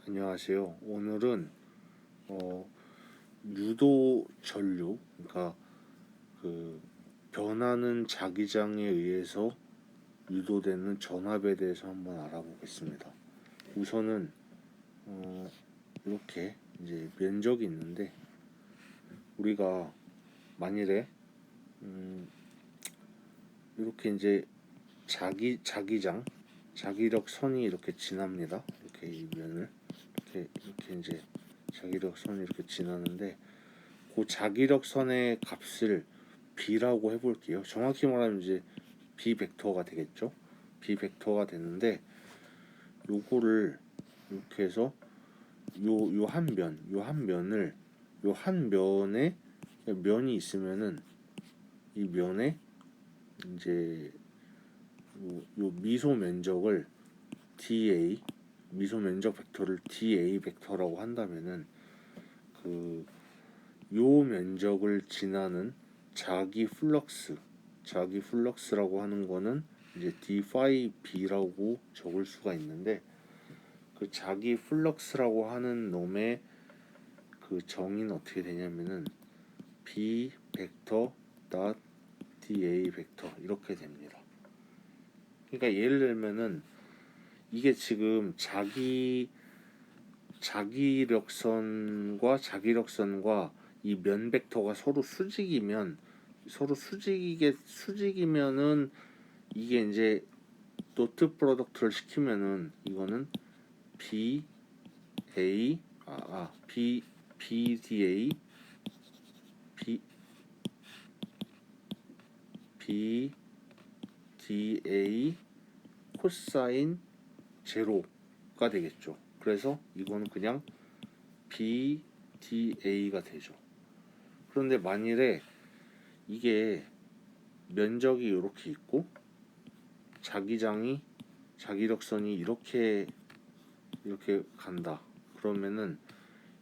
안녕하세요. 오늘은 유도 전류, 그러니까 그 변하는 자기장에 의해서 유도되는 전압에 대해서 한번 알아보겠습니다. 우선은 이렇게 이제 면적이 있는데, 우리가 만일에 이렇게 이제 자기력 선이 이렇게 지납니다. 이렇게 이 면을 이렇게 이제 자기력 선이 이렇게 지나는데, 그 자기력 선의 값을 b라고 해볼게요. 정확히 말하면 이제 b 벡터가 되겠죠. b 벡터가 되는데, 요거를 이렇게 해서 요 한 면을 요 한 면에 면이 있으면은 이 면에 이제 요 미소 면적을 dA, 미소 면적 벡터를 dA 벡터라고 한다면은 요 면적을 지나는 자기 플럭스라고 하는 거는 이제 d phi b라고 적을 수가 있는데, 그 자기 플럭스라고 하는 놈의 그 정의는 어떻게 되냐면은 b 벡터 닷 da 벡터 이렇게 됩니다. 그러니까 예를 들면은 이게 지금 자기력선과 이 면 벡터가 서로 수직이면은 이게 이제 도트 프로덕트를 시키면은 이거는 BDA 코사인 제로가 되겠죠. 그래서 이거는 그냥 BDA가 되죠. 그런데 만일에 이게 면적이 이렇게 있고 자기력선이 이렇게 간다. 그러면은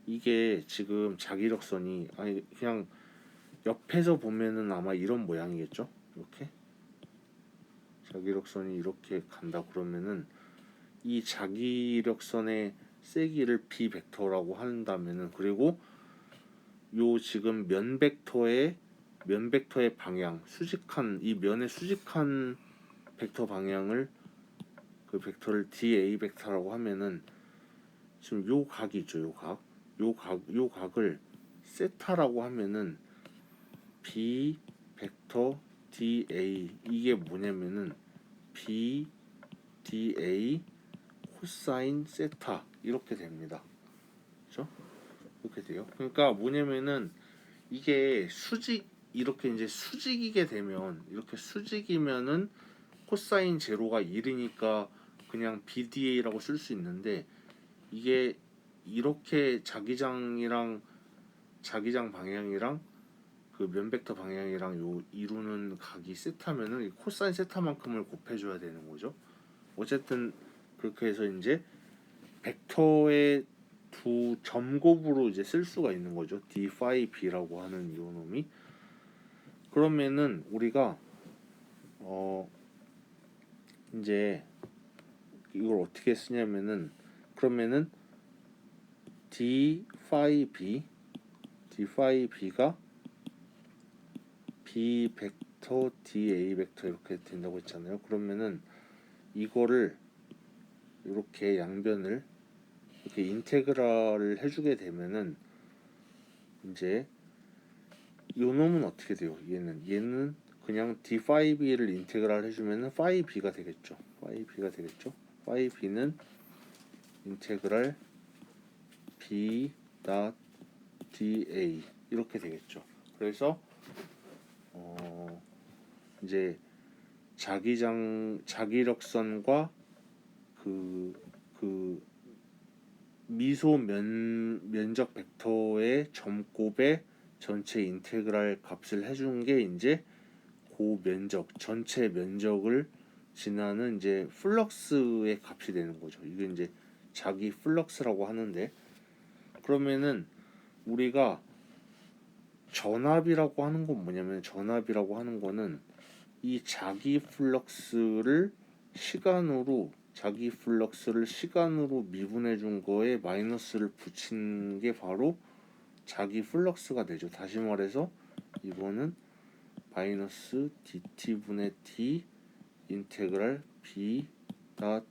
이게 지금 자기력선이 그냥 옆에서 보면은 아마 이런 모양이겠죠. 이렇게 자기력선이 이렇게 간다. 그러면은 이 자기력선의 세기를 b 벡터라고 한다면은, 그리고 요 지금 면 벡터의 방향, 이 면의 수직한 벡터 방향을 그 벡터를 dA 벡터라고 하면은, 지금 요 각이 있죠. 요 각을 세타라고 하면은 b 벡터 dA, 이게 뭐냐면은 b dA 코사인 세타 이렇게 됩니다. 그렇죠? 이렇게 돼요. 그러니까 뭐냐면은 이게 이렇게 이제 수직이면은 코사인 제로가 1이니까 그냥 BDA라고 쓸 수 있는데, 이게 이렇게 자기장 방향이랑 그 면벡터 방향이랑 요 이루는 각이 세타면은 코사인 세타만큼을 곱해줘야 되는 거죠. 어쨌든 그렇게 해서 이제 벡터의 두 점곱으로 이제 쓸 수가 있는 거죠. d phi b라고 하는 요 놈이. 그러면은 우리가 이제 이걸 어떻게 쓰냐면은, 그러면은 d phi b가 b 벡터 da 벡터 이렇게 된다고 했잖아요. 그러면은 이거를 이렇게 양변을 이렇게 인테그랄을 해주게 되면은 이제 요 놈은 어떻게 돼요? 얘는 그냥 d phi b를 인테그랄 해주면은 phi b가 되겠죠. phi b는 인테그랄 b 닷 da 이렇게 되겠죠. 그래서 이제 자기력선과 그 미소 면적 벡터의 점곱의 전체 인테그랄 값을 해준 게 이제 그 전체 면적을 지나는 이제 플럭스의 값이 되는 거죠. 이게 이제 자기 플럭스라고 하는데, 그러면은 우리가 전압이라고 하는 건 뭐냐면, 전압이라고 하는 거는 이 자기 플럭스를 시간으로 자기 플럭스를 시간으로 미분해 준 거에 마이너스를 붙인 게 바로 자기 플럭스가 되죠. 다시 말해서 이거는 마이너스 dt분의 t 인테그랄 b 닷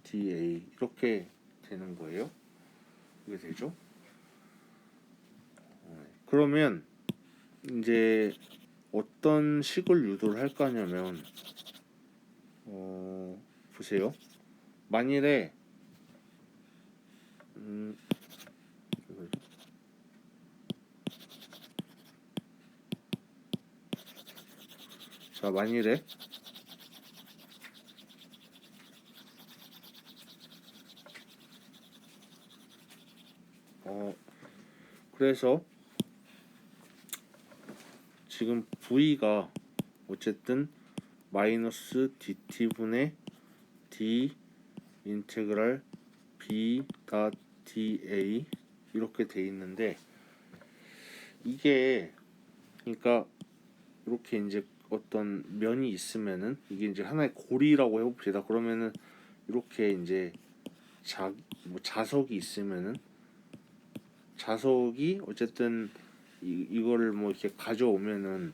dA 이렇게 되는 거예요. 이게 되죠. 그러면 이제 어떤 식을 유도를 할 거냐면 보세요. 만일에 자 만일에 그래서 지금 V가 어쨌든 마이너스 dt분의 d 인테그랄 b 닷 dA 이렇게 돼 있는데 이게 그러니까 이렇게 이제 어떤 면이 있으면은 이게 이제 하나의 고리라고 해봅시다. 그러면은 이렇게 이제 자석이 있으면은 자석이 어쨌든 이거를 뭐 이렇게 가져오면은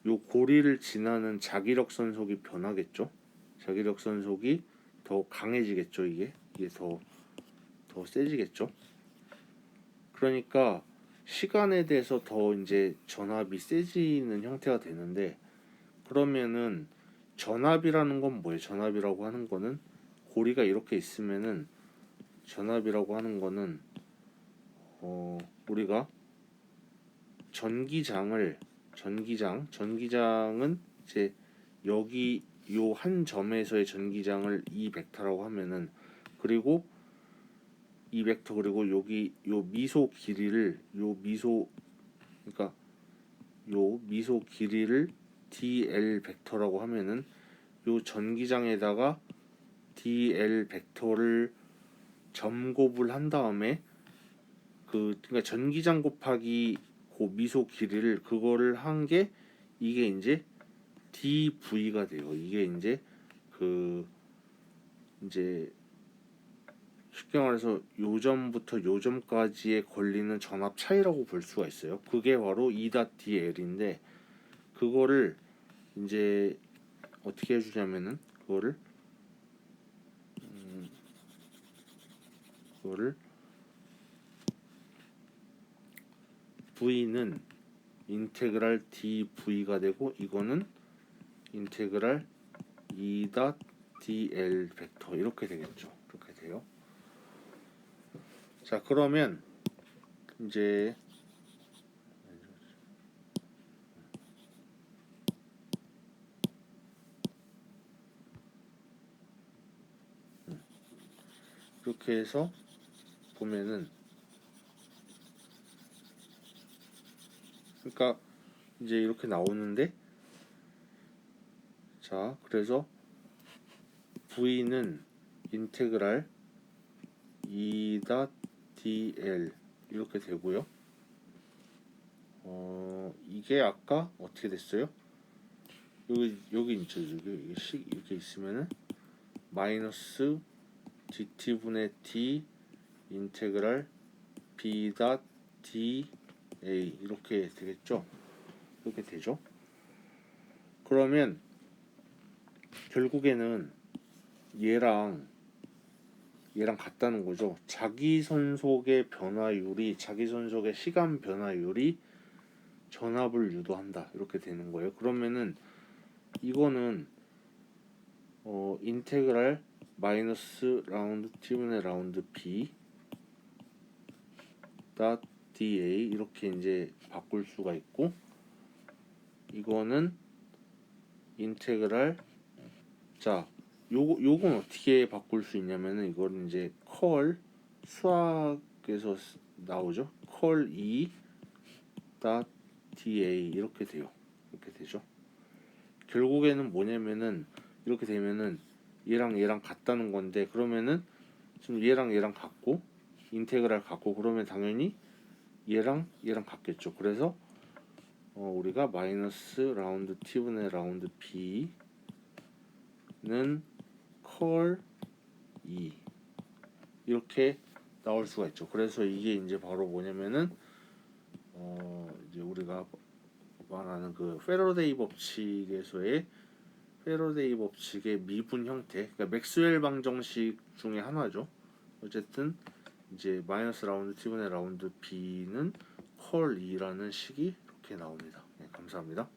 요 고리를 지나는 자기력 선속이 변하겠죠. 자기력 선속이 더 강해지겠죠. 이게 더 세지겠죠. 그러니까 시간에 대해서 더 이제 전압이 세지는 형태가 되는데 그러면은 전압이라는 건 뭐예요? 전압이라고 하는 거는 고리가 이렇게 있으면은 전압이라고 하는 거는 우리가 전기장은 이제 여기 요 한 점에서의 전기장을 이 벡터라고 하면은 그리고 이 벡터 그리고 여기 요 미소 길이를 그러니까 요 미소 길이를 dl 벡터라고 하면은 요 전기장에다가 dl 벡터를 점곱을 한 다음에 그러니까 전기장 곱하기 그 미소 길이를 그거를 한 게 이게 이제 dv가 돼요. 이게 이제 쉽게 말해서 요점부터 요점까지에 걸리는 전압 차이라고 볼 수가 있어요. 그게 바로 E.dl인데 그거를 이제 어떻게 해주냐면은 그거를 V는 인테그랄 dV가 되고 이거는 인테그랄 E.dl 벡터 이렇게 되겠죠. 이렇게 돼요. 자 그러면 이제 이렇게 해서 보면은 그러니까 이제 이렇게 나오는데 자 그래서 V는 인테그랄 E.dl 이렇게 되고요. 이게 아까 어떻게 됐어요? 여기 있죠. 여기 이렇게 있으면은 마이너스 dt분의 t 인테그랄 b d a 이렇게 되겠죠. 이렇게 되죠. 그러면 결국에는 얘랑 같다는 거죠. 자기 선속의 변화율이 자기 선속의 시간 변화율이 전압을 유도한다 이렇게 되는 거예요. 그러면은 이거는 인테그랄 마이너스 라운드 t분의 라운드 b 닷 dA 이렇게 이제 바꿀 수가 있고 이거는 인테그랄 자 요건 어떻게 바꿀 수 있냐면은 이거는 이제 컬 수학에서 나오죠. 컬 E 닷 dA 이렇게 돼요. 이렇게 되죠. 결국에는 뭐냐면은 이렇게 되면은 얘랑 같다는 건데 그러면은 지금 얘랑 같고 인테그랄 같고 그러면 당연히 얘랑 같겠죠. 그래서 우리가 마이너스 라운드 t분의 라운드 b는 컬 2 이렇게 나올 수가 있죠. 그래서 이게 이제 바로 뭐냐면은 이제 우리가 말하는 그 페러데이 법칙에서의 페러데이 법칙의 미분 형태, 그러니까 맥스웰 방정식 중에 하나죠. 어쨌든 이제 마이너스 라운드 t분의 라운드 b는 컬 2라는 식이 이렇게 나옵니다. 네, 감사합니다.